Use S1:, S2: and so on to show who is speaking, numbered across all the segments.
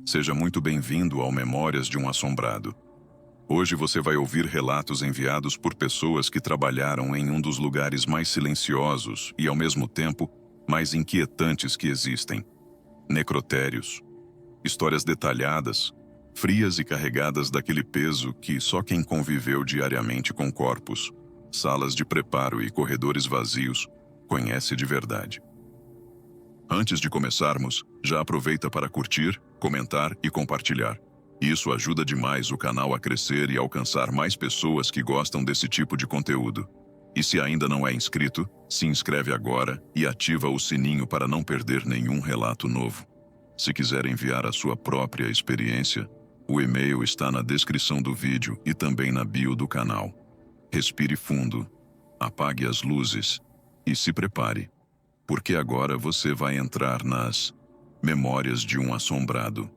S1: Seja muito bem-vindo ao Memórias de um Assombrado. Hoje você vai ouvir relatos enviados por pessoas que trabalharam em um dos lugares mais silenciosos e, ao mesmo tempo, mais inquietantes que existem. Necrotérios. Histórias detalhadas, frias e carregadas daquele peso que só quem conviveu diariamente com corpos, salas de preparo e corredores vazios conhece de verdade. Antes de começarmos, já aproveita para curtir, comentar e compartilhar. Isso ajuda demais o canal a crescer e alcançar mais pessoas que gostam desse tipo de conteúdo. E se ainda não é inscrito, se inscreve agora e ativa o sininho para não perder nenhum relato novo. Se quiser enviar a sua própria experiência, o e-mail está na descrição do vídeo e também na bio do canal. Respire fundo, apague as luzes e se prepare, porque agora você vai entrar nas Memórias de um Assombrado.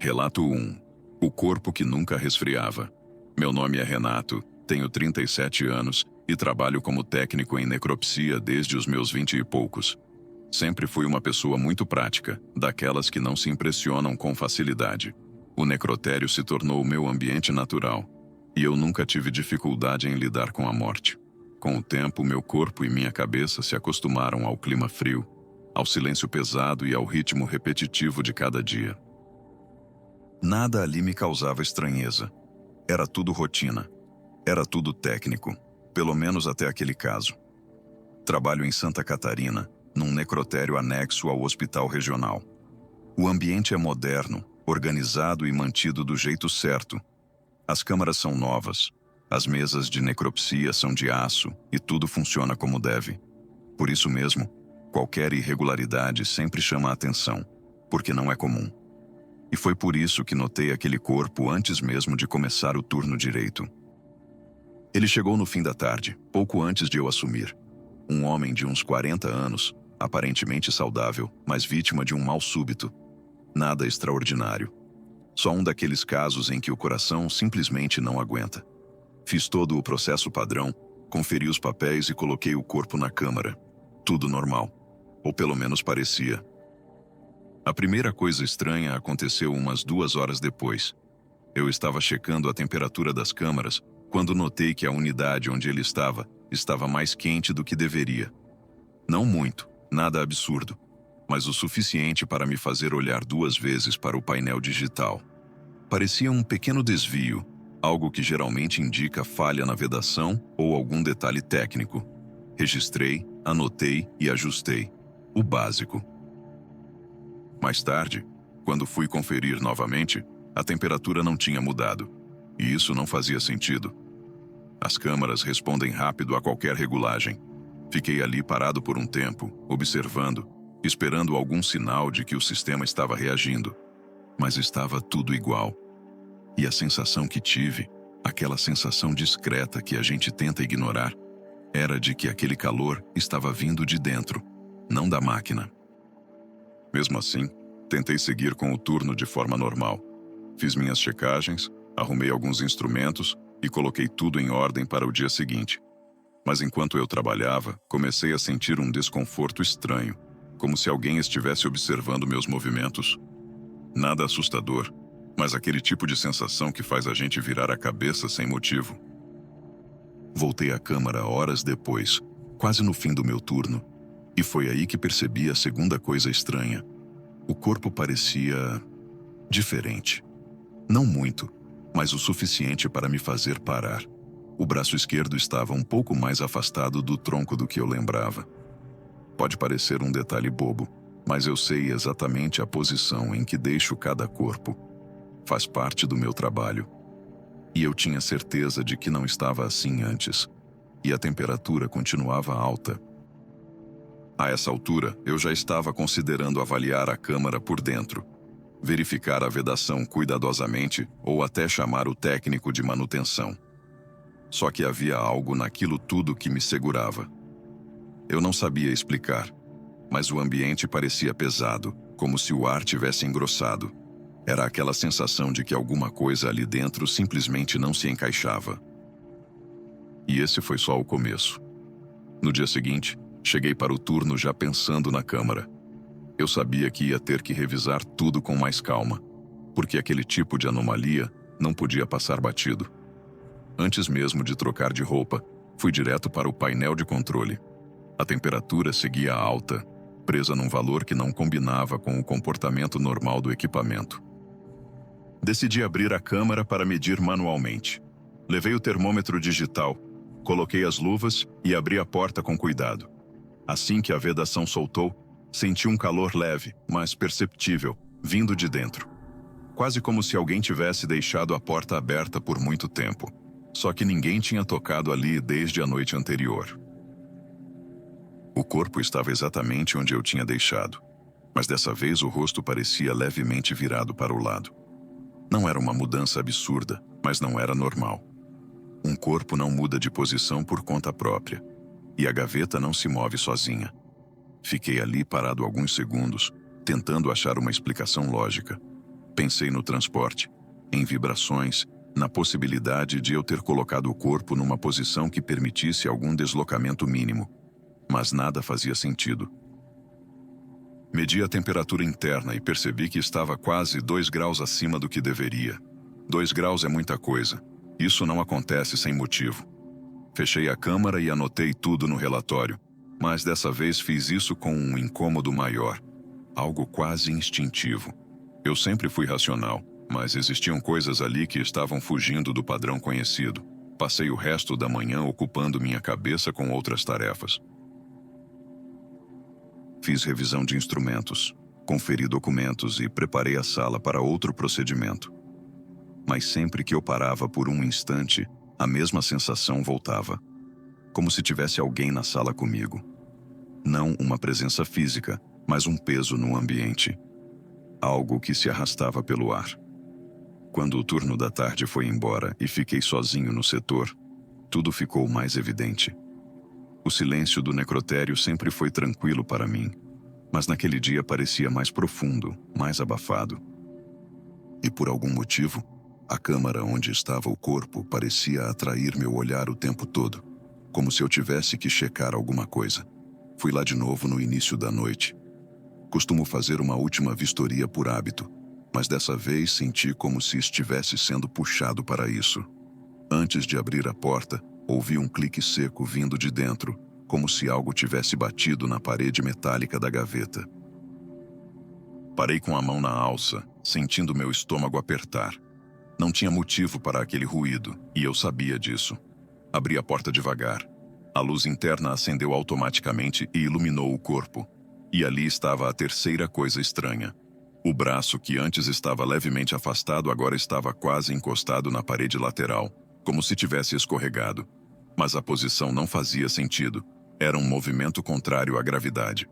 S1: Relato 1. O corpo que nunca resfriava. Meu nome é Renato, tenho 37 anos e trabalho como técnico em necropsia desde os meus 20 e poucos. Sempre fui uma pessoa muito prática, daquelas que não se impressionam com facilidade. O necrotério se tornou o meu ambiente natural, e eu nunca tive dificuldade em lidar com a morte. Com o tempo, meu corpo e minha cabeça se acostumaram ao clima frio, ao silêncio pesado e ao ritmo repetitivo de cada dia. Nada ali me causava estranheza. Era tudo rotina. Era tudo técnico, pelo menos até aquele caso. Trabalho em Santa Catarina, num necrotério anexo ao hospital regional. O ambiente é moderno, organizado e mantido do jeito certo. As câmaras são novas, as mesas de necropsia são de aço e tudo funciona como deve. Por isso mesmo, qualquer irregularidade sempre chama a atenção, porque não é comum. E foi por isso que notei aquele corpo antes mesmo de começar o turno direito. Ele chegou no fim da tarde, pouco antes de eu assumir. Um homem de uns 40 anos, aparentemente saudável, mas vítima de um mal súbito. Nada extraordinário. Só um daqueles casos em que o coração simplesmente não aguenta. Fiz todo o processo padrão, conferi os papéis e coloquei o corpo na câmara. Tudo normal. Ou pelo menos parecia. A primeira coisa estranha aconteceu umas 2 horas depois. Eu estava checando a temperatura das câmaras quando notei que a unidade onde ele estava mais quente do que deveria. Não muito, nada absurdo, mas o suficiente para me fazer olhar 2 vezes para o painel digital. Parecia um pequeno desvio, algo que geralmente indica falha na vedação ou algum detalhe técnico. Registrei, anotei e ajustei. O básico. Mais tarde, quando fui conferir novamente, a temperatura não tinha mudado. E isso não fazia sentido. As câmaras respondem rápido a qualquer regulagem. Fiquei ali parado por um tempo, observando, esperando algum sinal de que o sistema estava reagindo. Mas estava tudo igual. E a sensação que tive, aquela sensação discreta que a gente tenta ignorar, era de que aquele calor estava vindo de dentro, não da máquina. Mesmo assim, tentei seguir com o turno de forma normal. Fiz minhas checagens, arrumei alguns instrumentos e coloquei tudo em ordem para o dia seguinte. Mas enquanto eu trabalhava, comecei a sentir um desconforto estranho, como se alguém estivesse observando meus movimentos. Nada assustador, mas aquele tipo de sensação que faz a gente virar a cabeça sem motivo. Voltei à câmara horas depois, quase no fim do meu turno, e foi aí que percebi a segunda coisa estranha. O corpo parecia diferente. Não muito, mas o suficiente para me fazer parar. O braço esquerdo estava um pouco mais afastado do tronco do que eu lembrava. Pode parecer um detalhe bobo, mas eu sei exatamente a posição em que deixo cada corpo. Faz parte do meu trabalho. E eu tinha certeza de que não estava assim antes. E a temperatura continuava alta. A essa altura, eu já estava considerando avaliar a câmara por dentro, verificar a vedação cuidadosamente ou até chamar o técnico de manutenção. Só que havia algo naquilo tudo que me segurava. Eu não sabia explicar, mas o ambiente parecia pesado, como se o ar tivesse engrossado. Era aquela sensação de que alguma coisa ali dentro simplesmente não se encaixava. E esse foi só o começo. No dia seguinte, cheguei para o turno já pensando na câmara. Eu sabia que ia ter que revisar tudo com mais calma, porque aquele tipo de anomalia não podia passar batido. Antes mesmo de trocar de roupa, fui direto para o painel de controle. A temperatura seguia alta, presa num valor que não combinava com o comportamento normal do equipamento. Decidi abrir a câmara para medir manualmente. Levei o termômetro digital, coloquei as luvas e abri a porta com cuidado. Assim que a vedação soltou, senti um calor leve, mas perceptível, vindo de dentro. Quase como se alguém tivesse deixado a porta aberta por muito tempo. Só que ninguém tinha tocado ali desde a noite anterior. O corpo estava exatamente onde eu tinha deixado, mas dessa vez o rosto parecia levemente virado para o lado. Não era uma mudança absurda, mas não era normal. Um corpo não muda de posição por conta própria, e a gaveta não se move sozinha. Fiquei ali parado alguns segundos, tentando achar uma explicação lógica. Pensei no transporte, em vibrações, na possibilidade de eu ter colocado o corpo numa posição que permitisse algum deslocamento mínimo, mas nada fazia sentido. Medi a temperatura interna e percebi que estava quase 2 graus acima do que deveria. 2 graus é muita coisa. Isso não acontece sem motivo. Fechei a câmara e anotei tudo no relatório, mas dessa vez fiz isso com um incômodo maior, algo quase instintivo. Eu sempre fui racional, mas existiam coisas ali que estavam fugindo do padrão conhecido. Passei o resto da manhã ocupando minha cabeça com outras tarefas. Fiz revisão de instrumentos, conferi documentos e preparei a sala para outro procedimento. Mas sempre que eu parava por um instante, a mesma sensação voltava. Como se tivesse alguém na sala comigo. Não uma presença física, mas um peso no ambiente. Algo que se arrastava pelo ar. Quando o turno da tarde foi embora e fiquei sozinho no setor, tudo ficou mais evidente. O silêncio do necrotério sempre foi tranquilo para mim, mas naquele dia parecia mais profundo, mais abafado. E por algum motivo, a câmara onde estava o corpo parecia atrair meu olhar o tempo todo, como se eu tivesse que checar alguma coisa. Fui lá de novo no início da noite. Costumo fazer uma última vistoria por hábito, mas dessa vez senti como se estivesse sendo puxado para isso. Antes de abrir a porta, ouvi um clique seco vindo de dentro, como se algo tivesse batido na parede metálica da gaveta. Parei com a mão na alça, sentindo meu estômago apertar. Não tinha motivo para aquele ruído, e eu sabia disso. Abri a porta devagar. A luz interna acendeu automaticamente e iluminou o corpo. E ali estava a terceira coisa estranha. O braço que antes estava levemente afastado agora estava quase encostado na parede lateral, como se tivesse escorregado. Mas a posição não fazia sentido. Era um movimento contrário à gravidade.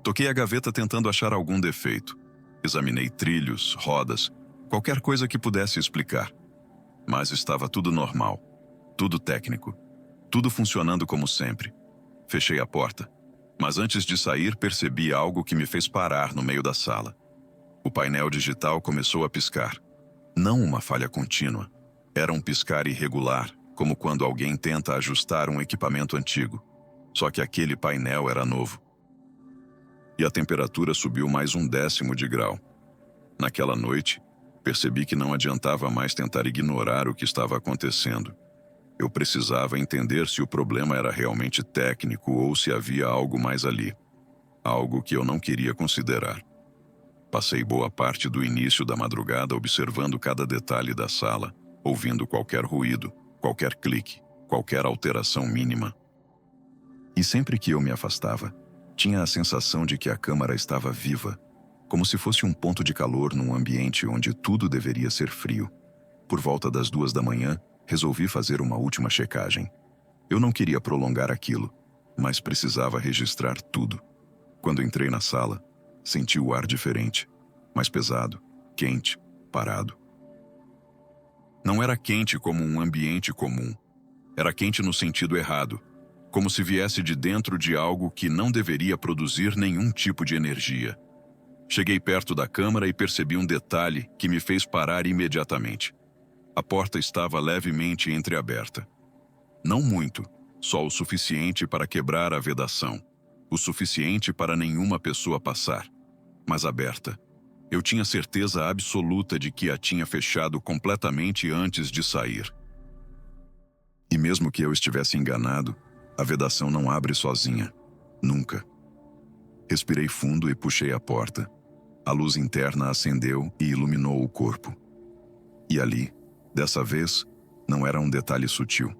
S1: Toquei a gaveta tentando achar algum defeito. Examinei trilhos, rodas, qualquer coisa que pudesse explicar. Mas estava tudo normal, tudo técnico, tudo funcionando como sempre. Fechei a porta, mas antes de sair percebi algo que me fez parar no meio da sala. O painel digital começou a piscar. Não uma falha contínua, era um piscar irregular, como quando alguém tenta ajustar um equipamento antigo. Só que aquele painel era novo. E a temperatura subiu mais 1/10 de grau. Naquela noite, percebi que não adiantava mais tentar ignorar o que estava acontecendo. Eu precisava entender se o problema era realmente técnico ou se havia algo mais ali. Algo que eu não queria considerar. Passei boa parte do início da madrugada observando cada detalhe da sala, ouvindo qualquer ruído, qualquer clique, qualquer alteração mínima. E sempre que eu me afastava, tinha a sensação de que a câmara estava viva, como se fosse um ponto de calor num ambiente onde tudo deveria ser frio. Por volta das 2 da manhã, resolvi fazer uma última checagem. Eu não queria prolongar aquilo, mas precisava registrar tudo. Quando entrei na sala, senti o ar diferente, mais pesado, quente, parado. Não era quente como um ambiente comum. Era quente no sentido errado, como se viesse de dentro de algo que não deveria produzir nenhum tipo de energia. Cheguei perto da câmara e percebi um detalhe que me fez parar imediatamente. A porta estava levemente entreaberta. Não muito, só o suficiente para quebrar a vedação. o suficiente para nenhuma pessoa passar, mas aberta. Eu tinha certeza absoluta de que a tinha fechado completamente antes de sair. E mesmo que eu estivesse enganado, a vedação não abre sozinha. Nunca. Respirei fundo e puxei a porta. A luz interna acendeu e iluminou o corpo. E ali, dessa vez, não era um detalhe sutil.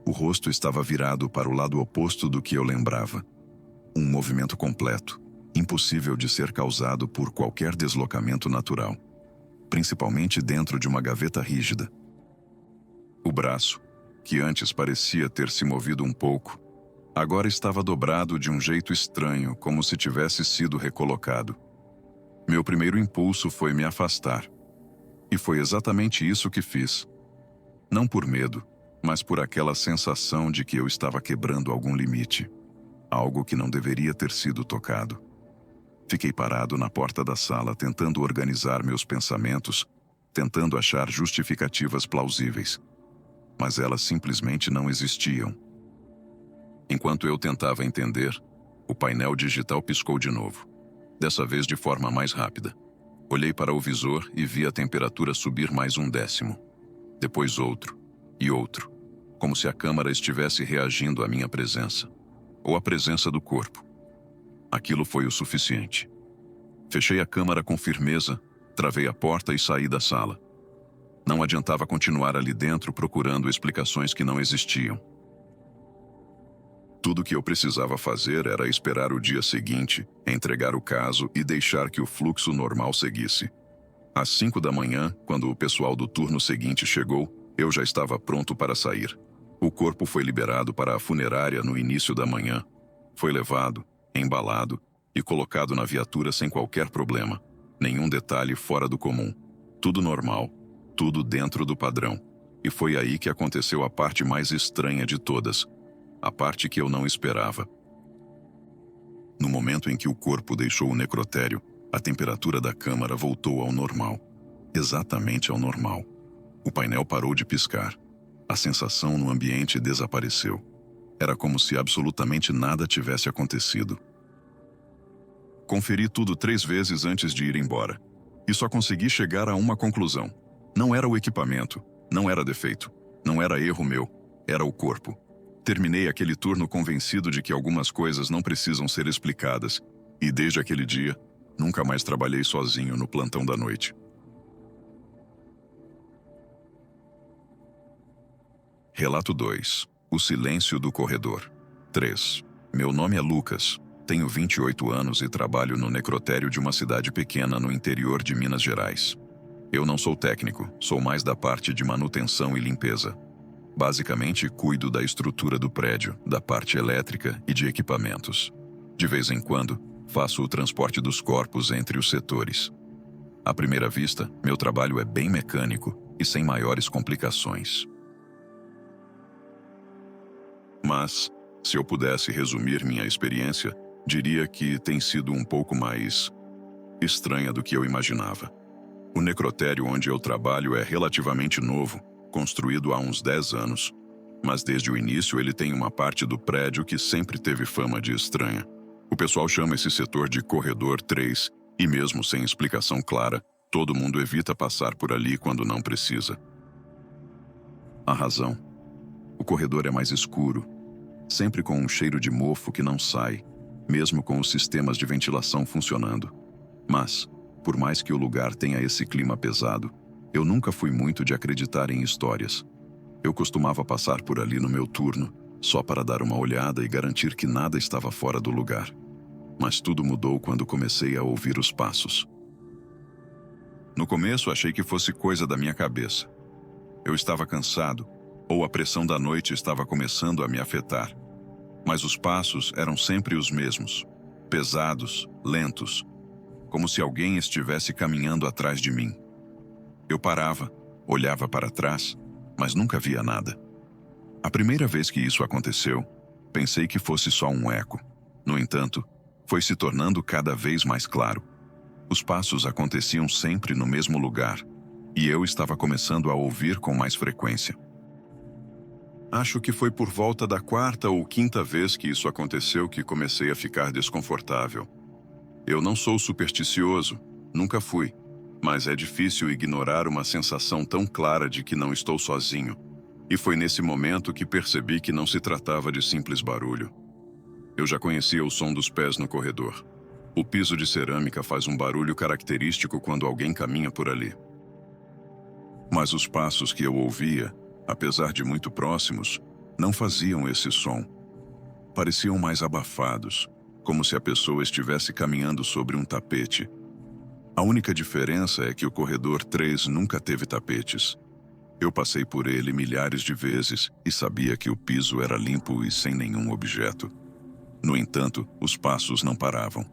S1: O rosto estava virado para o lado oposto do que eu lembrava. Um movimento completo, impossível de ser causado por qualquer deslocamento natural, principalmente dentro de uma gaveta rígida. O braço, que antes parecia ter se movido um pouco, agora estava dobrado de um jeito estranho, como se tivesse sido recolocado. Meu primeiro impulso foi me afastar. E foi exatamente isso que fiz. Não por medo, mas por aquela sensação de que eu estava quebrando algum limite. Algo que não deveria ter sido tocado. Fiquei parado na porta da sala tentando organizar meus pensamentos, tentando achar justificativas plausíveis. Mas elas simplesmente não existiam. Enquanto eu tentava entender, o painel digital piscou de novo. Dessa vez de forma mais rápida. Olhei para o visor e vi a temperatura subir mais 1/10. Depois outro, e outro. Como se a câmara estivesse reagindo à minha presença. Ou à presença do corpo. Aquilo foi o suficiente. Fechei a câmara com firmeza, travei a porta e saí da sala. Não adiantava continuar ali dentro procurando explicações que não existiam. Tudo que eu precisava fazer era esperar o dia seguinte, entregar o caso e deixar que o fluxo normal seguisse. Às 5 da manhã, quando o pessoal do turno seguinte chegou, eu já estava pronto para sair. O corpo foi liberado para a funerária no início da manhã. Foi levado, embalado e colocado na viatura sem qualquer problema. Nenhum detalhe fora do comum. Tudo normal, tudo dentro do padrão. E foi aí que aconteceu a parte mais estranha de todas. A parte que eu não esperava. No momento em que o corpo deixou o necrotério, a temperatura da câmara voltou ao normal. Exatamente ao normal. O painel parou de piscar. A sensação no ambiente desapareceu. Era como se absolutamente nada tivesse acontecido. Conferi tudo 3 vezes antes de ir embora. E só consegui chegar a uma conclusão. Não era o equipamento, não era defeito, não era erro meu, era o corpo. Terminei aquele turno convencido de que algumas coisas não precisam ser explicadas, e desde aquele dia, nunca mais trabalhei sozinho no plantão da noite. Relato 2. O silêncio do corredor. 3. Meu nome é Lucas, tenho 28 anos e trabalho no necrotério de uma cidade pequena no interior de Minas Gerais. Eu não sou técnico, sou mais da parte de manutenção e limpeza. Basicamente, cuido da estrutura do prédio, da parte elétrica e de equipamentos. De vez em quando, faço o transporte dos corpos entre os setores. À primeira vista, meu trabalho é bem mecânico e sem maiores complicações. Mas, se eu pudesse resumir minha experiência, diria que tem sido um pouco mais estranha do que eu imaginava. O necrotério onde eu trabalho é relativamente novo, construído há uns 10 anos, mas desde o início ele tem uma parte do prédio que sempre teve fama de estranha. O pessoal chama esse setor de Corredor 3, e mesmo sem explicação clara, todo mundo evita passar por ali quando não precisa. A razão. O corredor é mais escuro, sempre com um cheiro de mofo que não sai, mesmo com os sistemas de ventilação funcionando. Mas, por mais que o lugar tenha esse clima pesado, eu nunca fui muito de acreditar em histórias. Eu costumava passar por ali no meu turno, só para dar uma olhada e garantir que nada estava fora do lugar. Mas tudo mudou quando comecei a ouvir os passos. No começo achei que fosse coisa da minha cabeça. Eu estava cansado, ou a pressão da noite estava começando a me afetar. Mas os passos eram sempre os mesmos, pesados, lentos, como se alguém estivesse caminhando atrás de mim. Eu parava, olhava para trás, mas nunca via nada. A primeira vez que isso aconteceu, pensei que fosse só um eco. No entanto, foi se tornando cada vez mais claro. Os passos aconteciam sempre no mesmo lugar, e eu estava começando a ouvir com mais frequência. Acho que foi por volta da quarta ou quinta vez que isso aconteceu que comecei a ficar desconfortável. Eu não sou supersticioso, nunca fui, mas é difícil ignorar uma sensação tão clara de que não estou sozinho. E foi nesse momento que percebi que não se tratava de simples barulho. Eu já conhecia o som dos pés no corredor. O piso de cerâmica faz um barulho característico quando alguém caminha por ali. Mas os passos que eu ouvia, apesar de muito próximos, não faziam esse som. Pareciam mais abafados, como se a pessoa estivesse caminhando sobre um tapete. A única diferença é que o corredor 3 nunca teve tapetes. Eu passei por ele milhares de vezes e sabia que o piso era limpo e sem nenhum objeto. No entanto, os passos não paravam.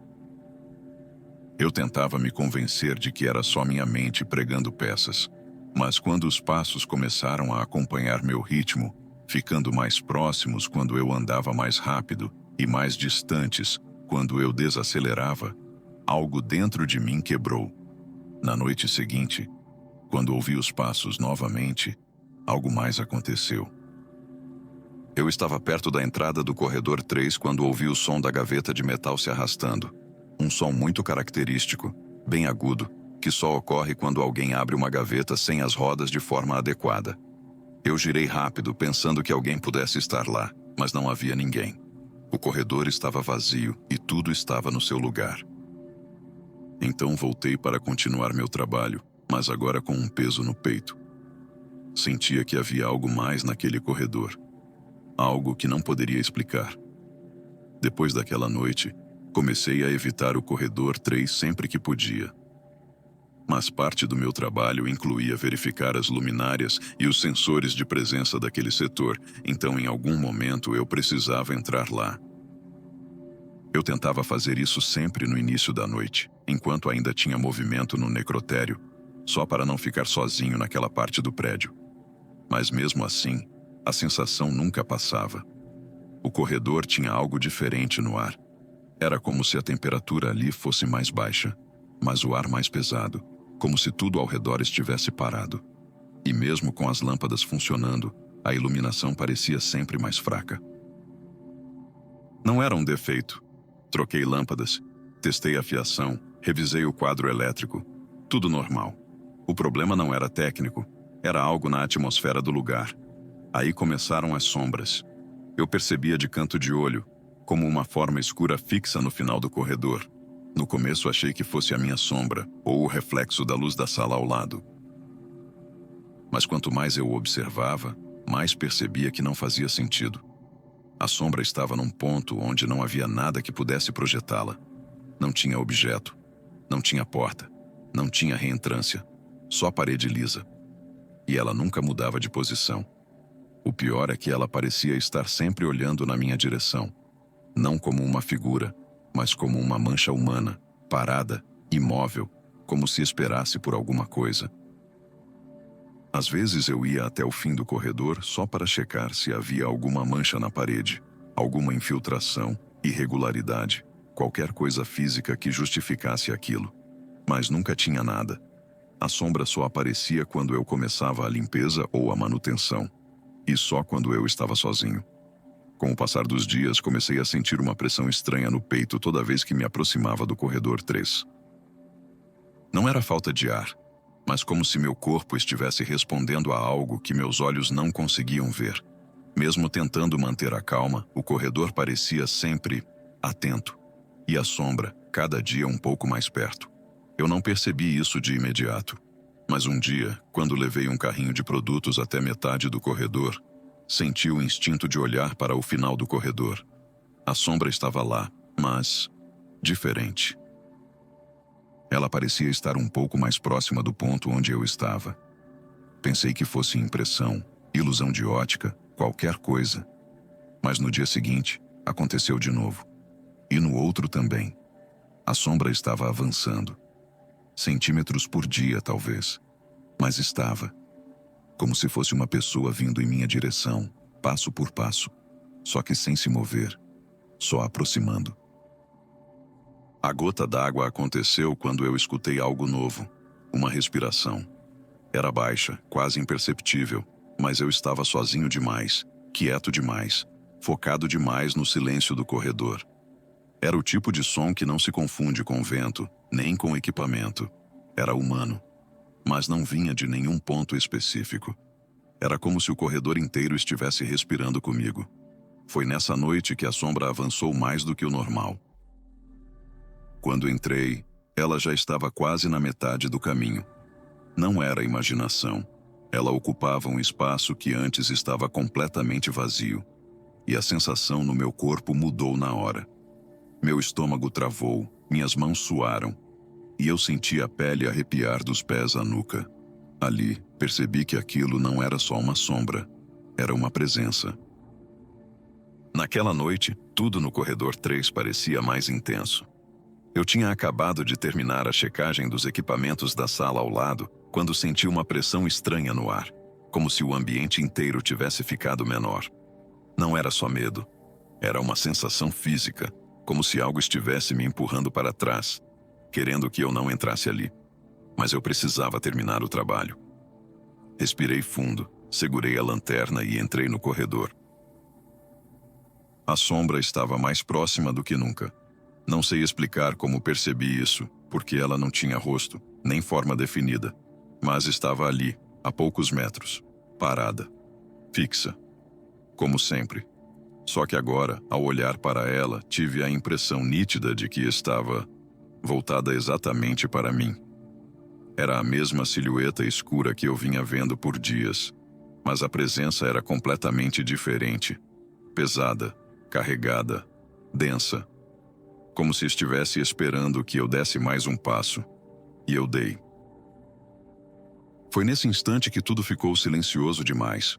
S1: Eu tentava me convencer de que era só minha mente pregando peças. Mas quando os passos começaram a acompanhar meu ritmo, ficando mais próximos quando eu andava mais rápido e mais distantes quando eu desacelerava, algo dentro de mim quebrou. Na noite seguinte, quando ouvi os passos novamente, algo mais aconteceu. Eu estava perto da entrada do corredor 3 quando ouvi o som da gaveta de metal se arrastando. Um som muito característico, bem agudo, que só ocorre quando alguém abre uma gaveta sem as rodas de forma adequada. Eu girei rápido, pensando que alguém pudesse estar lá, mas não havia ninguém. O corredor estava vazio e tudo estava no seu lugar. Então voltei para continuar meu trabalho, mas agora com um peso no peito. Sentia que havia algo mais naquele corredor. Algo que não poderia explicar. Depois daquela noite, comecei a evitar o corredor 3 sempre que podia. Mas parte do meu trabalho incluía verificar as luminárias e os sensores de presença daquele setor, então em algum momento eu precisava entrar lá. Eu tentava fazer isso sempre no início da noite, enquanto ainda tinha movimento no necrotério, só para não ficar sozinho naquela parte do prédio. Mas mesmo assim, a sensação nunca passava. O corredor tinha algo diferente no ar. Era como se a temperatura ali fosse mais baixa, mas o ar mais pesado, como se tudo ao redor estivesse parado. E mesmo com as lâmpadas funcionando, a iluminação parecia sempre mais fraca. Não era um defeito. Troquei lâmpadas, testei a fiação, revisei o quadro elétrico. Tudo normal. O problema não era técnico, era algo na atmosfera do lugar. Aí começaram as sombras. Eu percebia de canto de olho, como uma forma escura fixa no final do corredor. No começo achei que fosse a minha sombra, ou o reflexo da luz da sala ao lado. Mas quanto mais eu observava, mais percebia que não fazia sentido. A sombra estava num ponto onde não havia nada que pudesse projetá-la. Não tinha objeto, não tinha porta, não tinha reentrância, só parede lisa. E ela nunca mudava de posição. O pior é que ela parecia estar sempre olhando na minha direção. Não como uma figura, mas como uma mancha humana, parada, imóvel, como se esperasse por alguma coisa. Às vezes eu ia até o fim do corredor só para checar se havia alguma mancha na parede, alguma infiltração, irregularidade, qualquer coisa física que justificasse aquilo. Mas nunca tinha nada. A sombra só aparecia quando eu começava a limpeza ou a manutenção, e só quando eu estava sozinho. Com o passar dos dias, comecei a sentir uma pressão estranha no peito toda vez que me aproximava do corredor 3. Não era falta de ar, mas como se meu corpo estivesse respondendo a algo que meus olhos não conseguiam ver. Mesmo tentando manter a calma, o corredor parecia sempre atento, e a sombra, cada dia um pouco mais perto. Eu não percebi isso de imediato, mas um dia, quando levei um carrinho de produtos até metade do corredor, senti o instinto de olhar para o final do corredor. A sombra estava lá, mas diferente. Ela parecia estar um pouco mais próxima do ponto onde eu estava. Pensei que fosse impressão, ilusão de ótica, qualquer coisa. Mas no dia seguinte, aconteceu de novo. E no outro também. A sombra estava avançando. Centímetros por dia, talvez. Mas estava. Como se fosse uma pessoa vindo em minha direção, passo por passo. Só que sem se mover. Só aproximando. A gota d'água aconteceu quando eu escutei algo novo. Uma respiração. Era baixa, quase imperceptível, mas eu estava sozinho demais, quieto demais, focado demais no silêncio do corredor. Era o tipo de som que não se confunde com vento, nem com equipamento. Era humano, mas não vinha de nenhum ponto específico. Era como se o corredor inteiro estivesse respirando comigo. Foi nessa noite que a sombra avançou mais do que o normal. Quando entrei, ela já estava quase na metade do caminho. Não era imaginação. Ela ocupava um espaço que antes estava completamente vazio. E a sensação no meu corpo mudou na hora. Meu estômago travou, minhas mãos suaram, e eu senti a pele arrepiar dos pés à nuca. Ali, percebi que aquilo não era só uma sombra, era uma presença. Naquela noite, tudo no corredor 3 parecia mais intenso. Eu tinha acabado de terminar a checagem dos equipamentos da sala ao lado, quando senti uma pressão estranha no ar, como se o ambiente inteiro tivesse ficado menor. Não era só medo, era uma sensação física, como se algo estivesse me empurrando para trás, querendo que eu não entrasse ali. Mas eu precisava terminar o trabalho. Respirei fundo, segurei a lanterna e entrei no corredor. A sombra estava mais próxima do que nunca. Não sei explicar como percebi isso, porque ela não tinha rosto, nem forma definida, mas estava ali, a poucos metros, parada, fixa, como sempre. Só que agora, ao olhar para ela, tive a impressão nítida de que estava voltada exatamente para mim. Era a mesma silhueta escura que eu vinha vendo por dias, mas a presença era completamente diferente. Pesada, carregada, densa. Como se estivesse esperando que eu desse mais um passo. E eu dei. Foi nesse instante que tudo ficou silencioso demais.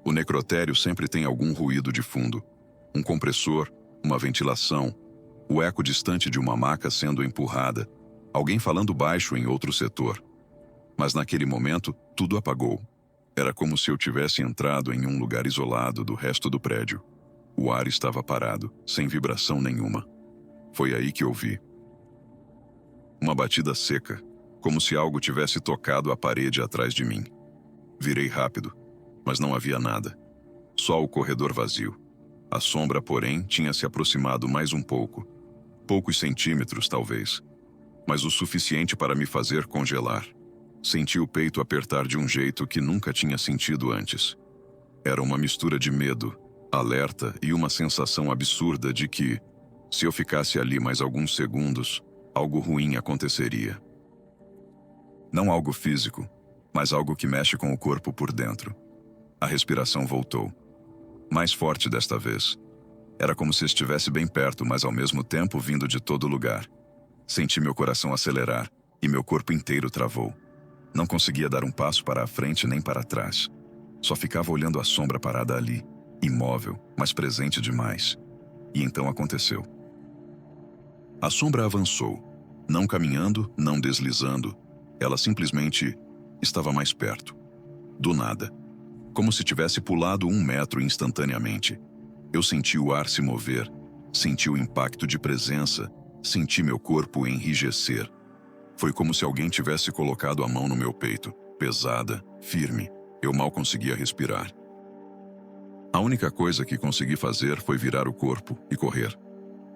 S1: O necrotério sempre tem algum ruído de fundo. Um compressor, uma ventilação, o eco distante de uma maca sendo empurrada, alguém falando baixo em outro setor. Mas naquele momento, tudo apagou. Era como se eu tivesse entrado em um lugar isolado do resto do prédio. O ar estava parado, sem vibração nenhuma. Foi aí que ouvi. Uma batida seca, como se algo tivesse tocado a parede atrás de mim. Virei rápido, mas não havia nada. Só o corredor vazio. A sombra, porém, tinha se aproximado mais um pouco. Poucos centímetros, talvez. Mas o suficiente para me fazer congelar. Senti o peito apertar de um jeito que nunca tinha sentido antes. Era uma mistura de medo, alerta e uma sensação absurda de que, se eu ficasse ali mais alguns segundos, algo ruim aconteceria. Não algo físico, mas algo que mexe com o corpo por dentro. A respiração voltou. Mais forte desta vez. Era como se estivesse bem perto, mas ao mesmo tempo vindo de todo lugar. Senti meu coração acelerar e meu corpo inteiro travou. Não conseguia dar um passo para a frente nem para trás. Só ficava olhando a sombra parada ali, imóvel, mas presente demais. E então aconteceu. A sombra avançou, não caminhando, não deslizando. Ela simplesmente estava mais perto. Do nada. Como se tivesse pulado 1 metro instantaneamente. Eu senti o ar se mover, senti o impacto de presença, senti meu corpo enrijecer. Foi como se alguém tivesse colocado a mão no meu peito, pesada, firme. Eu mal conseguia respirar. A única coisa que consegui fazer foi virar o corpo e correr.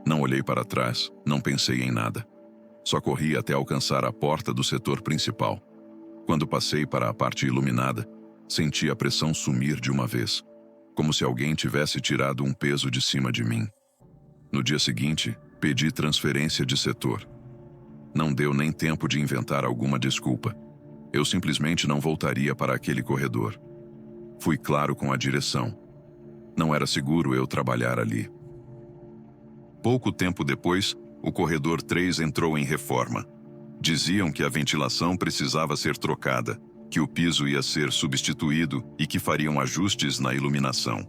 S1: Não olhei para trás, não pensei em nada. Só corri até alcançar a porta do setor principal. Quando passei para a parte iluminada, senti a pressão sumir de uma vez, como se alguém tivesse tirado um peso de cima de mim. No dia seguinte, pedi transferência de setor. Não deu nem tempo de inventar alguma desculpa. Eu simplesmente não voltaria para aquele corredor. Fui claro com a direção. Não era seguro eu trabalhar ali. Pouco tempo depois, o corredor 3 entrou em reforma. Diziam que a ventilação precisava ser trocada, que o piso ia ser substituído e que fariam ajustes na iluminação.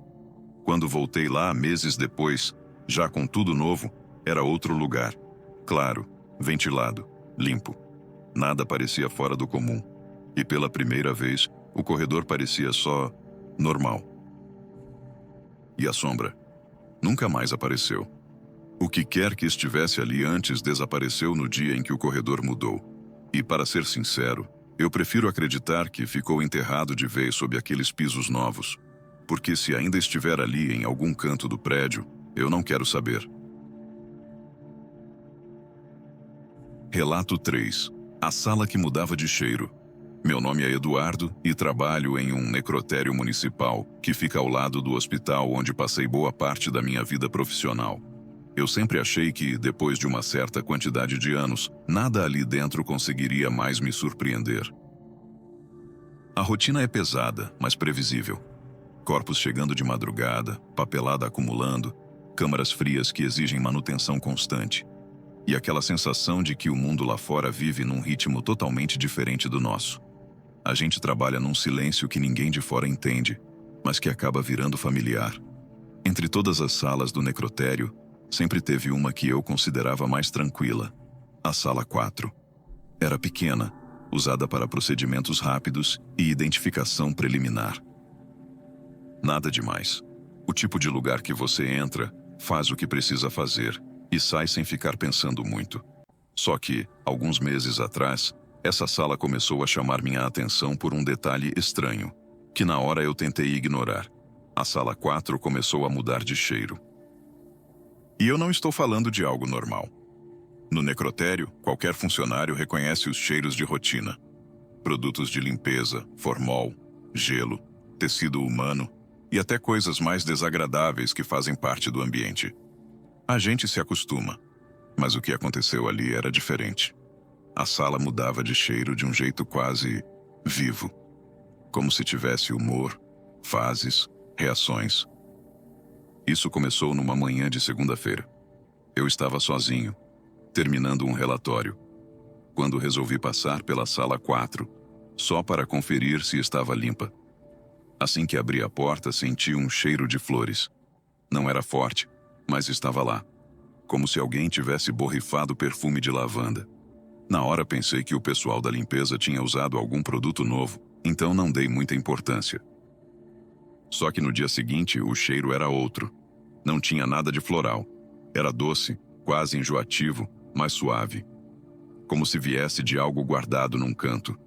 S1: Quando voltei lá, meses depois, já com tudo novo, era outro lugar. Claro, ventilado, limpo. Nada parecia fora do comum. E pela primeira vez, o corredor parecia só normal. E a sombra nunca mais apareceu. O que quer que estivesse ali antes desapareceu no dia em que o corredor mudou. E, para ser sincero, eu prefiro acreditar que ficou enterrado de vez sob aqueles pisos novos. porque se ainda estiver ali em algum canto do prédio, eu não quero saber. Relato 3. A sala que mudava de cheiro. Meu nome é Eduardo e trabalho em um necrotério municipal que fica ao lado do hospital onde passei boa parte da minha vida profissional. Eu sempre achei que, depois de uma certa quantidade de anos, nada ali dentro conseguiria mais me surpreender. A rotina é pesada, mas previsível. Corpos chegando de madrugada, papelada acumulando, câmaras frias que exigem manutenção constante. E aquela sensação de que o mundo lá fora vive num ritmo totalmente diferente do nosso. A gente trabalha num silêncio que ninguém de fora entende, mas que acaba virando familiar. Entre todas as salas do necrotério, sempre teve uma que eu considerava mais tranquila, a Sala 4. Era pequena, usada para procedimentos rápidos e identificação preliminar. Nada demais. O tipo de lugar que você entra, faz o que precisa fazer e sai sem ficar pensando muito. Só que, alguns meses atrás, essa sala começou a chamar minha atenção por um detalhe estranho, que na hora eu tentei ignorar. A Sala 4 começou a mudar de cheiro. E eu não estou falando de algo normal. No necrotério, qualquer funcionário reconhece os cheiros de rotina. Produtos de limpeza, formol, gelo, tecido humano e até coisas mais desagradáveis que fazem parte do ambiente. A gente se acostuma, mas o que aconteceu ali era diferente. A sala mudava de cheiro de um jeito quase vivo, como se tivesse humor, fases, reações. Isso começou numa manhã de segunda-feira. Eu estava sozinho, terminando um relatório, quando resolvi passar pela Sala 4, só para conferir se estava limpa. Assim que abri a porta, senti um cheiro de flores. Não era forte, mas estava lá, como se alguém tivesse borrifado perfume de lavanda. Na hora pensei que o pessoal da limpeza tinha usado algum produto novo, então não dei muita importância. Só que no dia seguinte o cheiro era outro. Não tinha nada de floral. Era doce, quase enjoativo, mas suave. Como se viesse de algo guardado num canto.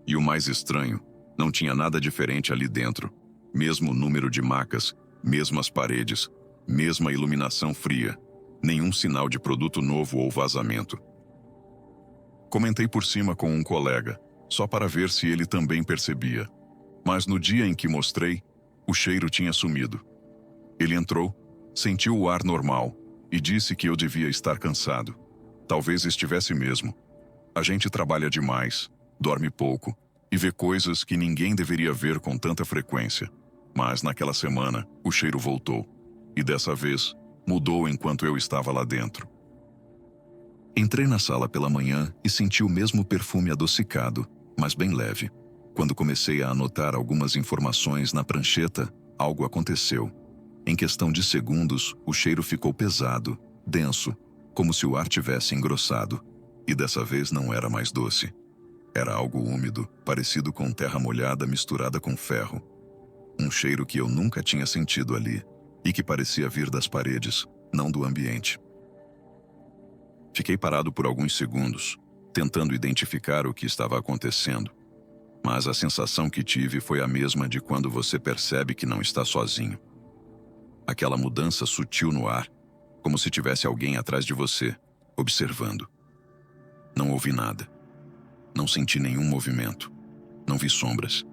S1: E o mais estranho, não tinha nada diferente ali dentro. Mesmo número de macas, mesmas paredes, mesma iluminação fria. Nenhum sinal de produto novo ou vazamento. Comentei por cima com um colega, só para ver se ele também percebia. Mas no dia em que mostrei, o cheiro tinha sumido. Ele entrou, sentiu o ar normal e disse que eu devia estar cansado. Talvez estivesse mesmo. A gente trabalha demais, dorme pouco e vê coisas que ninguém deveria ver com tanta frequência. Mas naquela semana, o cheiro voltou. E dessa vez, mudou enquanto eu estava lá dentro. Entrei na sala pela manhã e senti o mesmo perfume adocicado, mas bem leve. Quando comecei a anotar algumas informações na prancheta, algo aconteceu. Em questão de segundos, o cheiro ficou pesado, denso, como se o ar tivesse engrossado. E dessa vez não era mais doce. Era algo úmido, parecido com terra molhada misturada com ferro. Um cheiro que eu nunca tinha sentido ali, e que parecia vir das paredes, não do ambiente. Fiquei parado por alguns segundos, tentando identificar o que estava acontecendo. Mas a sensação que tive foi a mesma de quando você percebe que não está sozinho. Aquela mudança sutil no ar, como se tivesse alguém atrás de você, observando. Não ouvi nada. Não senti nenhum movimento. Não vi sombras.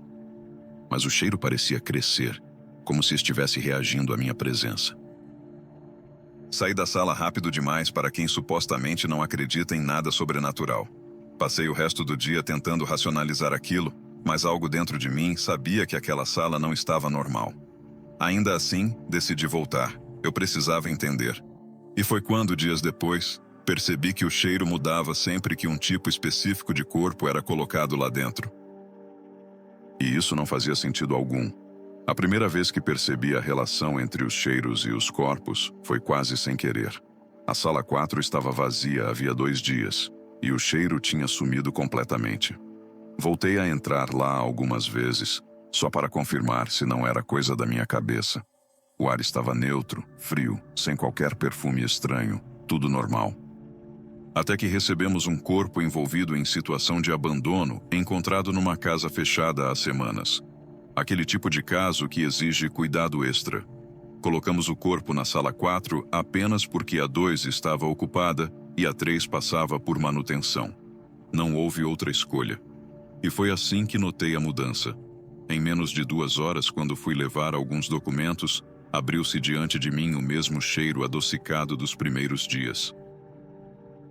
S1: Mas o cheiro parecia crescer, como se estivesse reagindo à minha presença. Saí da sala rápido demais para quem supostamente não acredita em nada sobrenatural. Passei o resto do dia tentando racionalizar aquilo, mas algo dentro de mim sabia que aquela sala não estava normal. Ainda assim, decidi voltar. Eu precisava entender. E foi quando, dias depois, percebi que o cheiro mudava sempre que um tipo específico de corpo era colocado lá dentro. E isso não fazia sentido algum. A primeira vez que percebi a relação entre os cheiros e os corpos foi quase sem querer. A Sala 4 estava vazia havia 2 dias, e o cheiro tinha sumido completamente. Voltei a entrar lá algumas vezes, só para confirmar se não era coisa da minha cabeça. O ar estava neutro, frio, sem qualquer perfume estranho, tudo normal. Até que recebemos um corpo envolvido em situação de abandono, encontrado numa casa fechada há semanas. Aquele tipo de caso que exige cuidado extra. Colocamos o corpo na sala 4 apenas porque a 2 estava ocupada e a 3 passava por manutenção. Não houve outra escolha. E foi assim que notei a mudança. Em menos de 2 horas, quando fui levar alguns documentos, abriu-se diante de mim o mesmo cheiro adocicado dos primeiros dias.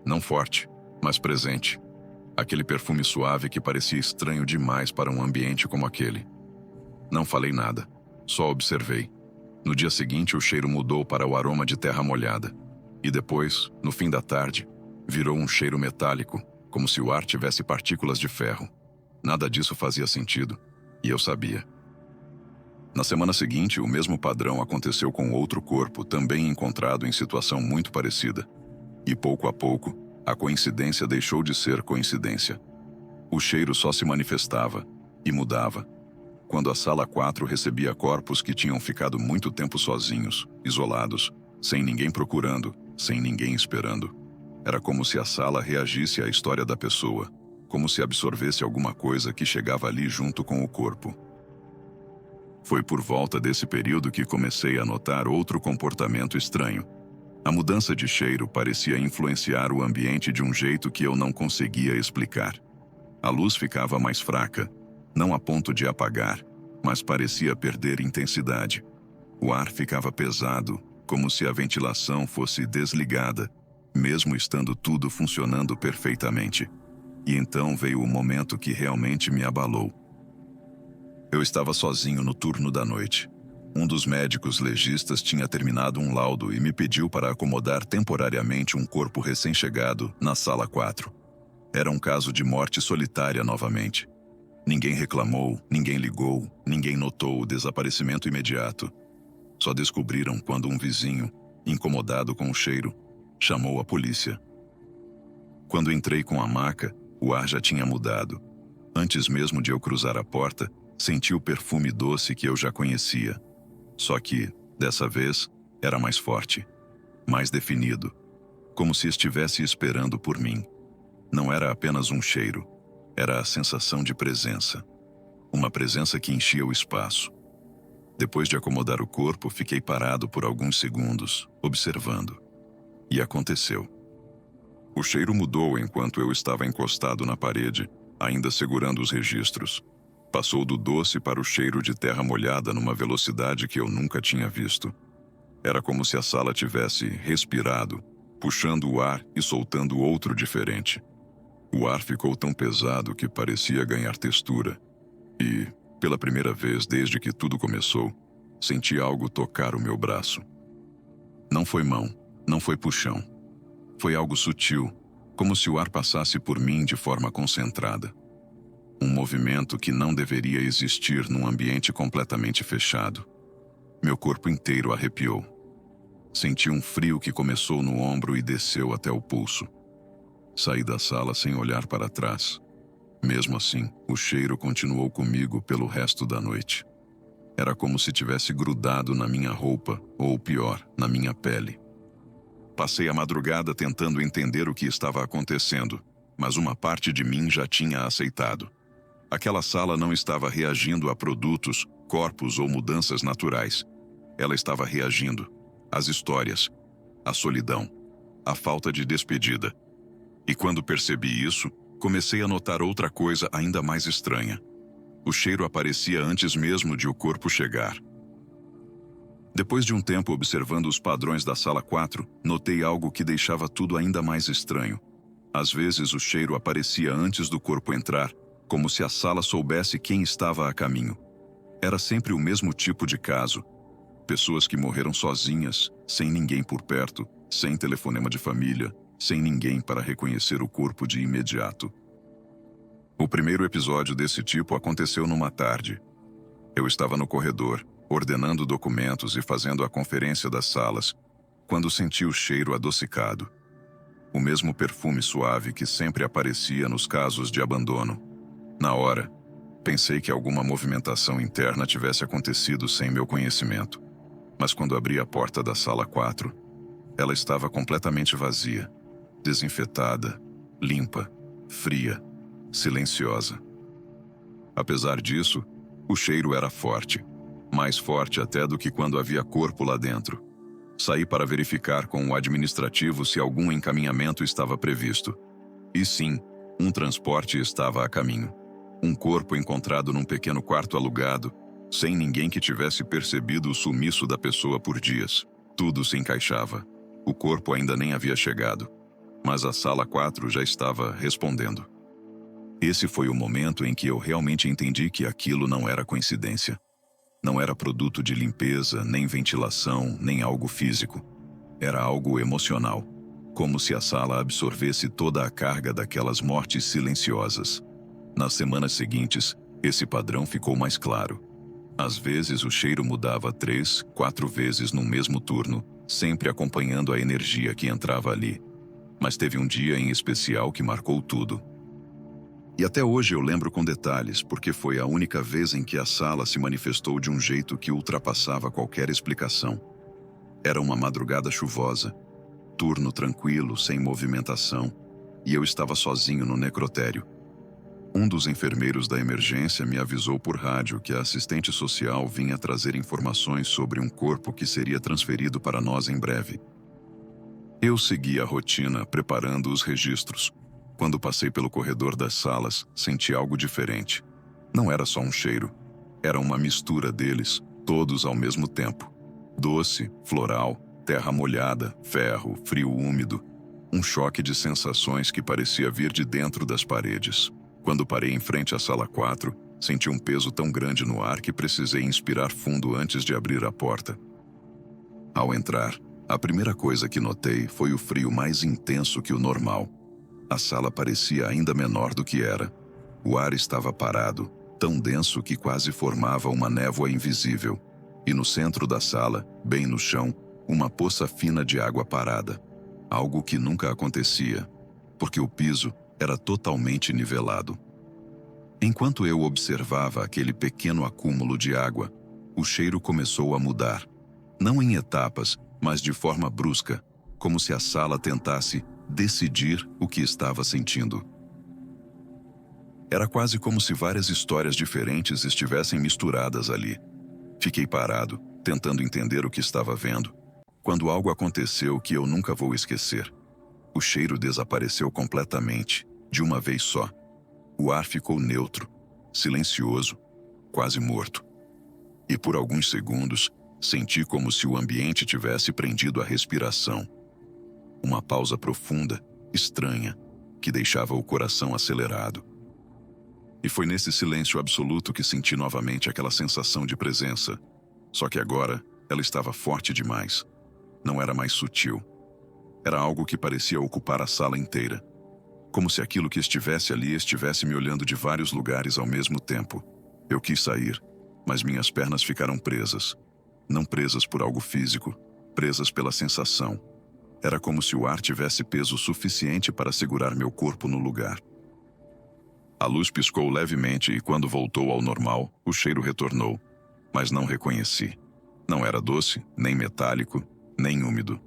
S1: Não forte, mas presente. Aquele perfume suave que parecia estranho demais para um ambiente como aquele. Não falei nada, só observei. No dia seguinte, o cheiro mudou para o aroma de terra molhada. E depois, no fim da tarde, virou um cheiro metálico, como se o ar tivesse partículas de ferro. Nada disso fazia sentido, e eu sabia. Na semana seguinte, o mesmo padrão aconteceu com outro corpo, também encontrado em situação muito parecida. E pouco a pouco, a coincidência deixou de ser coincidência. O cheiro só se manifestava e mudava. Quando a sala 4 recebia corpos que tinham ficado muito tempo sozinhos, isolados, sem ninguém procurando, sem ninguém esperando. Era como se a sala reagisse à história da pessoa, como se absorvesse alguma coisa que chegava ali junto com o corpo. Foi por volta desse período que comecei a notar outro comportamento estranho. A mudança de cheiro parecia influenciar o ambiente de um jeito que eu não conseguia explicar. A luz ficava mais fraca, não a ponto de apagar, mas parecia perder intensidade. O ar ficava pesado, como se a ventilação fosse desligada, mesmo estando tudo funcionando perfeitamente. E então veio o momento que realmente me abalou. Eu estava sozinho no turno da noite. Um dos médicos legistas tinha terminado um laudo e me pediu para acomodar temporariamente um corpo recém-chegado na sala 4. Era um caso de morte solitária novamente. Ninguém reclamou, ninguém ligou, ninguém notou o desaparecimento imediato. Só descobriram quando um vizinho, incomodado com o cheiro, chamou a polícia. Quando entrei com a maca, o ar já tinha mudado. Antes mesmo de eu cruzar a porta, senti o perfume doce que eu já conhecia. Só que, dessa vez, era mais forte, mais definido, como se estivesse esperando por mim. Não era apenas um cheiro, era a sensação de presença. Uma presença que enchia o espaço. Depois de acomodar o corpo, fiquei parado por alguns segundos, observando. E aconteceu. O cheiro mudou enquanto eu estava encostado na parede, ainda segurando os registros. Passou do doce para o cheiro de terra molhada numa velocidade que eu nunca tinha visto. Era como se a sala tivesse respirado, puxando o ar e soltando outro diferente. O ar ficou tão pesado que parecia ganhar textura. E, pela primeira vez desde que tudo começou, senti algo tocar o meu braço. Não foi mão, não foi puxão. Foi algo sutil, como se o ar passasse por mim de forma concentrada. Um movimento que não deveria existir num ambiente completamente fechado. Meu corpo inteiro arrepiou. Senti um frio que começou no ombro e desceu até o pulso. Saí da sala sem olhar para trás. Mesmo assim, o cheiro continuou comigo pelo resto da noite. Era como se tivesse grudado na minha roupa, ou pior, na minha pele. Passei a madrugada tentando entender o que estava acontecendo, mas uma parte de mim já tinha aceitado. Aquela sala não estava reagindo a produtos, corpos ou mudanças naturais. Ela estava reagindo às histórias, à solidão, à falta de despedida. E quando percebi isso, comecei a notar outra coisa ainda mais estranha. O cheiro aparecia antes mesmo de o corpo chegar. Depois de um tempo observando os padrões da sala 4, notei algo que deixava tudo ainda mais estranho. Às vezes o cheiro aparecia antes do corpo entrar, como se a sala soubesse quem estava a caminho. Era sempre o mesmo tipo de caso. Pessoas que morreram sozinhas, sem ninguém por perto, sem telefonema de família, sem ninguém para reconhecer o corpo de imediato. O primeiro episódio desse tipo aconteceu numa tarde. Eu estava no corredor, ordenando documentos e fazendo a conferência das salas, quando senti o cheiro adocicado. O mesmo perfume suave que sempre aparecia nos casos de abandono. Na hora, pensei que alguma movimentação interna tivesse acontecido sem meu conhecimento. Mas quando abri a porta da sala 4, ela estava completamente vazia, desinfetada, limpa, fria, silenciosa. Apesar disso, O cheiro era forte, mais forte até do que quando havia corpo lá dentro. Saí para verificar com o administrativo se algum encaminhamento estava previsto. E sim, um transporte estava a caminho. Um corpo encontrado num pequeno quarto alugado, sem ninguém que tivesse percebido o sumiço da pessoa por dias. Tudo se encaixava. O corpo ainda nem havia chegado, mas a sala 4 já estava respondendo. Esse foi o momento em que eu realmente entendi que aquilo não era coincidência. Não era produto de limpeza, nem ventilação, nem algo físico. Era algo emocional, como se a sala absorvesse toda a carga daquelas mortes silenciosas. Nas semanas seguintes, esse padrão ficou mais claro. Às vezes o cheiro mudava 3, 4 vezes no mesmo turno, sempre acompanhando a energia que entrava ali. Mas teve um dia em especial que marcou tudo. E até hoje eu lembro com detalhes, porque foi a única vez em que a sala se manifestou de um jeito que ultrapassava qualquer explicação. Era uma madrugada chuvosa, turno tranquilo, sem movimentação, e eu estava sozinho no necrotério. Um dos enfermeiros da emergência me avisou por rádio que a assistente social vinha trazer informações sobre um corpo que seria transferido para nós em breve. Eu segui a rotina, preparando os registros. Quando passei pelo corredor das salas, senti algo diferente. Não era só um cheiro. Era uma mistura deles, todos ao mesmo tempo. Doce, floral, terra molhada, ferro, frio úmido. Um choque de sensações que parecia vir de dentro das paredes. Quando parei em frente à sala 4, senti um peso tão grande no ar que precisei inspirar fundo antes de abrir a porta. Ao entrar, a primeira coisa que notei foi o frio mais intenso que o normal. A sala parecia ainda menor do que era. O ar estava parado, tão denso que quase formava uma névoa invisível. E no centro da sala, bem no chão, uma poça fina de água parada. Algo que nunca acontecia, porque o piso era totalmente nivelado. Enquanto eu observava aquele pequeno acúmulo de água, o cheiro começou a mudar. Não em etapas, mas de forma brusca, como se a sala tentasse decidir o que estava sentindo. Era quase como se várias histórias diferentes estivessem misturadas ali. Fiquei parado, tentando entender o que estava vendo, quando algo aconteceu que eu nunca vou esquecer. O cheiro desapareceu completamente, de uma vez só. O ar ficou neutro, silencioso, quase morto. E por alguns segundos, senti como se o ambiente tivesse prendido a respiração. Uma pausa profunda, estranha, que deixava o coração acelerado. E foi nesse silêncio absoluto que senti novamente aquela sensação de presença. Só que agora, ela estava forte demais. Não era mais sutil. Era algo que parecia ocupar a sala inteira. Como se aquilo que estivesse ali estivesse me olhando de vários lugares ao mesmo tempo. Eu quis sair, mas minhas pernas ficaram presas. Não presas por algo físico, presas pela sensação. Era como se o ar tivesse peso suficiente para segurar meu corpo no lugar. A luz piscou levemente e quando voltou ao normal, o cheiro retornou, mas não reconheci. Não era doce, nem metálico, nem úmido.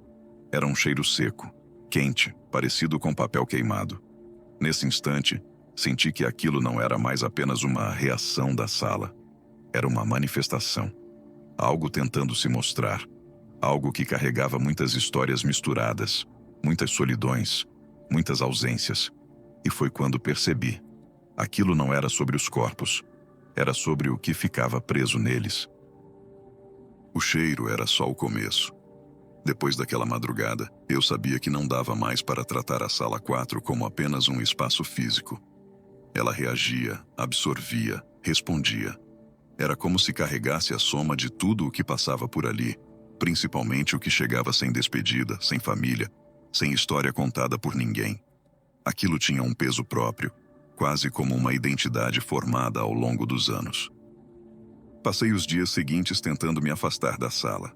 S1: Era um cheiro seco, quente, parecido com papel queimado. Nesse instante, senti que aquilo não era mais apenas uma reação da sala. Era uma manifestação. Algo tentando se mostrar. Algo que carregava muitas histórias misturadas, muitas solidões, muitas ausências. E foi quando percebi. Aquilo não era sobre os corpos. Era sobre o que ficava preso neles. O cheiro era só o começo. Depois daquela madrugada, eu sabia que não dava mais para tratar a sala 4 como apenas um espaço físico. Ela reagia, absorvia, respondia. Era como se carregasse a soma de tudo o que passava por ali, principalmente o que chegava sem despedida, sem família, sem história contada por ninguém. Aquilo tinha um peso próprio, quase como uma identidade formada ao longo dos anos. Passei os dias seguintes tentando me afastar da sala.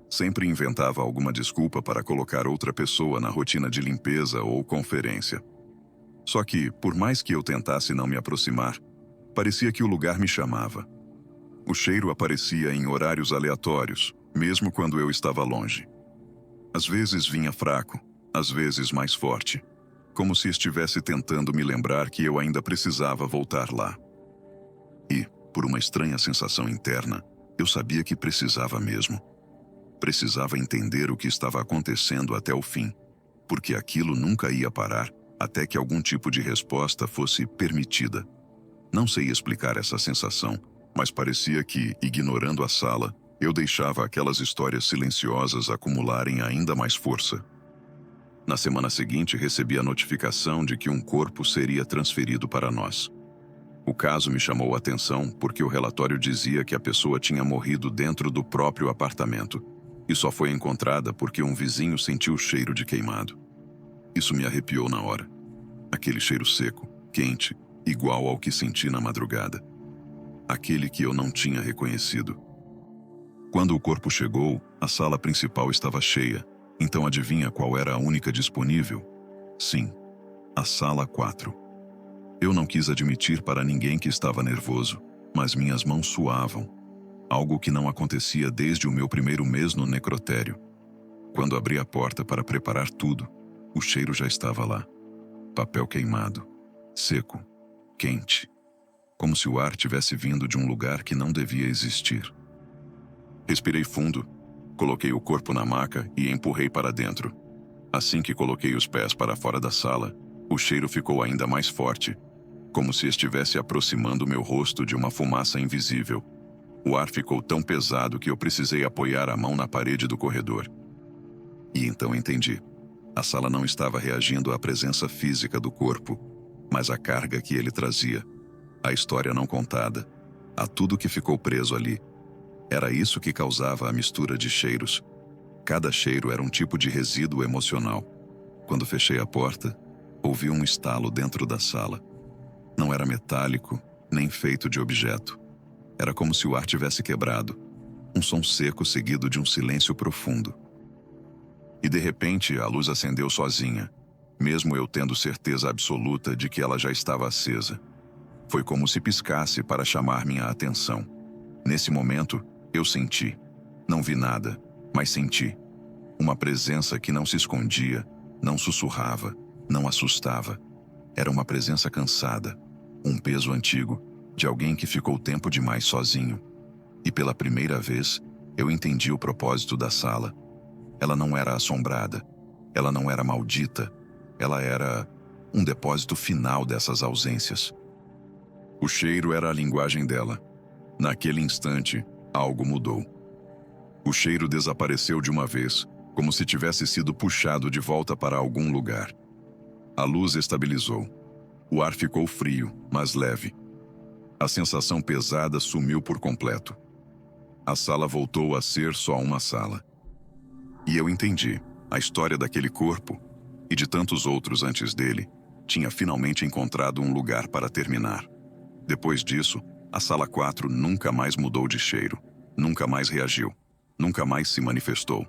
S1: Sempre inventava alguma desculpa para colocar outra pessoa na rotina de limpeza ou conferência. Só que, por mais que eu tentasse não me aproximar, parecia que o lugar me chamava. O cheiro aparecia em horários aleatórios, mesmo quando eu estava longe. Às vezes vinha fraco, às vezes mais forte, como se estivesse tentando me lembrar que eu ainda precisava voltar lá. E, Por uma estranha sensação interna, eu sabia que precisava mesmo. Precisava entender o que estava acontecendo até o fim, porque aquilo nunca ia parar até que algum tipo de resposta fosse permitida. Não sei explicar essa sensação, mas parecia que, ignorando a sala, eu deixava aquelas histórias silenciosas acumularem ainda mais força. Na semana seguinte, recebi a notificação de que um corpo seria transferido para nós. O caso me chamou a atenção porque o relatório dizia que a pessoa tinha morrido dentro do próprio apartamento e só foi encontrada porque um vizinho sentiu o cheiro de queimado. Isso me arrepiou na hora. Aquele cheiro seco, quente, igual ao que senti na madrugada. Aquele que eu não tinha reconhecido. Quando o corpo chegou, a sala principal estava cheia. Então adivinha qual era a única disponível? Sim, a sala 4. Eu não quis admitir para ninguém que estava nervoso, mas minhas mãos suavam. Algo que não acontecia desde o meu primeiro mês no necrotério. Quando abri a porta para preparar tudo, o cheiro já estava lá. Papel queimado, seco, quente. Como se o ar tivesse vindo de um lugar que não devia existir. Respirei fundo, coloquei o corpo na maca e empurrei para dentro. Assim que coloquei os pés para fora da sala, o cheiro ficou ainda mais forte, como se estivesse aproximando meu rosto de uma fumaça invisível. O ar ficou tão pesado que eu precisei apoiar a mão na parede do corredor. E então entendi. A sala não estava reagindo à presença física do corpo, mas à carga que ele trazia, à história não contada, a tudo que ficou preso ali. Era isso que causava a mistura de cheiros. Cada cheiro era um tipo de resíduo emocional. Quando fechei a porta, ouvi um estalo dentro da sala. Não era metálico, nem feito de objeto. Era como se o ar tivesse quebrado. Um som seco seguido de um silêncio profundo. E de repente a luz acendeu sozinha, mesmo eu tendo certeza absoluta de que ela já estava acesa. Foi como se piscasse para chamar minha atenção. Nesse momento, eu senti. Não vi nada, mas senti. Uma presença que não se escondia, não sussurrava, não assustava. Era uma presença cansada, um peso antigo, de alguém que ficou tempo demais sozinho. E pela primeira vez, eu entendi o propósito da sala. Ela não era assombrada, ela não era maldita, ela era um depósito final dessas ausências. O cheiro era a linguagem dela. Naquele instante, algo mudou. O cheiro desapareceu de uma vez, como se tivesse sido puxado de volta para algum lugar. A luz estabilizou. O ar ficou frio, mas leve. A sensação pesada sumiu por completo. A sala voltou a ser só uma sala. E eu entendi. A história daquele corpo, e de tantos outros antes dele, tinha finalmente encontrado um lugar para terminar. Depois disso, a sala 4 nunca mais mudou de cheiro, nunca mais reagiu, nunca mais se manifestou.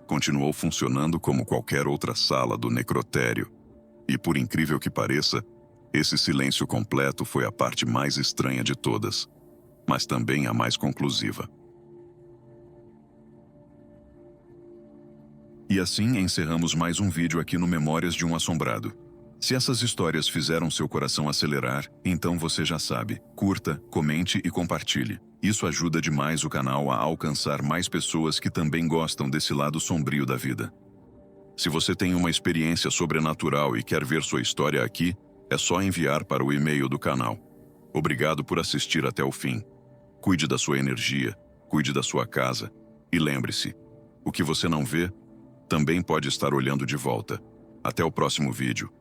S1: Continuou funcionando como qualquer outra sala do necrotério. E por incrível que pareça, esse silêncio completo foi a parte mais estranha de todas, mas também a mais conclusiva. E assim encerramos mais um vídeo aqui no Memórias de um Assombrado. Se essas histórias fizeram seu coração acelerar, então você já sabe, curta, comente e compartilhe. Isso ajuda demais o canal a alcançar mais pessoas que também gostam desse lado sombrio da vida. Se você tem uma experiência sobrenatural e quer ver sua história aqui, é só enviar para o e-mail do canal. Obrigado por assistir até o fim. Cuide da sua energia, cuide da sua casa. E lembre-se, o que você não vê, também pode estar olhando de volta. Até o próximo vídeo.